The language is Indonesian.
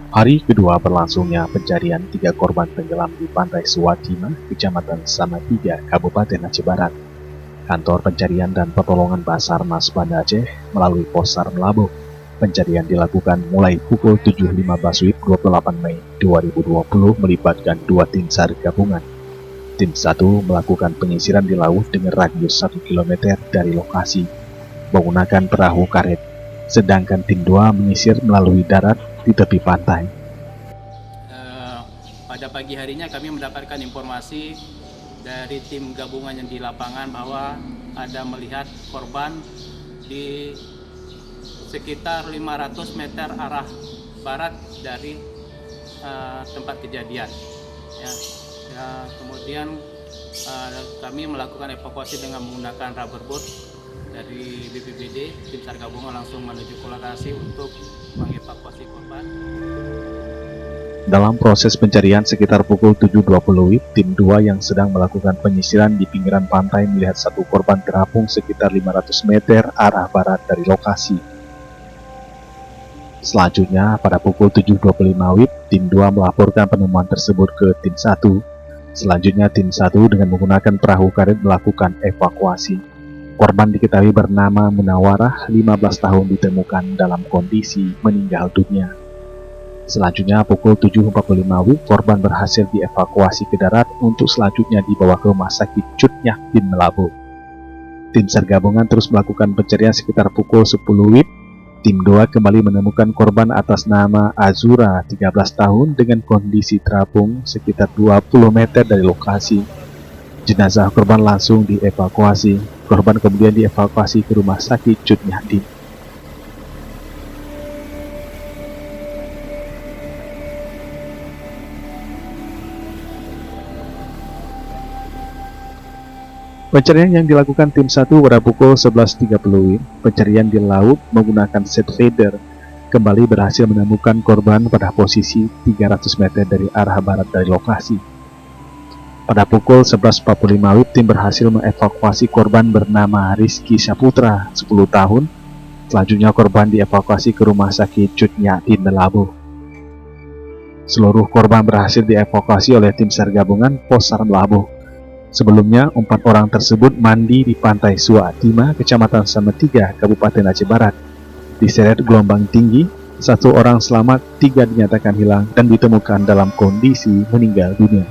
Hari kedua berlangsungnya pencarian 3 korban tenggelam di Pantai Suwatima, Kecamatan Salatiga, Kabupaten Aceh Barat. Kantor Pencarian dan Pertolongan Basarnas Banda Aceh melalui Posar Melabuh. Pencarian dilakukan mulai pukul 7.15 WIB 28 Mei 2020 melibatkan 2 tim SAR gabungan. Tim 1 melakukan penyisiran di laut dengan radius 1 km dari lokasi menggunakan perahu karet, sedangkan tim 2 menyisir melalui darat di tepi pantai. Pada pagi harinya kami mendapatkan informasi dari tim gabungan yang di lapangan bahwa ada melihat korban di sekitar 500 meter arah barat dari tempat kejadian. Kemudian kami melakukan evakuasi dengan menggunakan rubber boat dari BPBD. Tim SAR gabungan langsung menuju ke lokasi untuk mengevakuasi korban. Dalam proses pencarian sekitar pukul 7.20 WIB, tim 2 yang sedang melakukan penyisiran di pinggiran pantai melihat satu korban terapung sekitar 500 meter arah barat dari lokasi. Selanjutnya, pada pukul 7.25 WIB, tim 2 melaporkan penemuan tersebut ke tim 1. Selanjutnya, tim 1 dengan menggunakan perahu karet melakukan evakuasi. Korban diketahui bernama Munawarah, 15 tahun, ditemukan dalam kondisi meninggal dunia. Selanjutnya, pukul 7.45 WIB, korban berhasil dievakuasi ke darat untuk selanjutnya dibawa ke Rumah Sakit Cut Nyak di Melabuh. Tim SAR gabungan terus melakukan pencarian sekitar pukul 10 WIB. Tim 2 kembali menemukan korban atas nama Azura, 13 tahun, dengan kondisi terapung sekitar 20 meter dari lokasi. Jenazah korban langsung dievakuasi. Korban kemudian dievakuasi ke Rumah Sakit Cut Nyak. Pencarian yang dilakukan tim 1 pada pukul 11.30 WIB, pencarian di laut menggunakan set feeder, kembali berhasil menemukan korban pada posisi 300 meter dari arah barat dari lokasi. Pada pukul 11.45 WIB, tim berhasil mengevakuasi korban bernama Rizky Saputra, 10 tahun. Selanjutnya korban dievakuasi ke Rumah Sakit Cut Nyak di Melabuh. Seluruh korban berhasil dievakuasi oleh tim SAR gabungan Posar Melabuh. Sebelumnya, 4 orang tersebut mandi di Pantai Suwatima, Kecamatan Salatiga, Kabupaten Aceh Barat. Diseret gelombang tinggi, 1 orang selamat, 3 dinyatakan hilang dan ditemukan dalam kondisi meninggal dunia.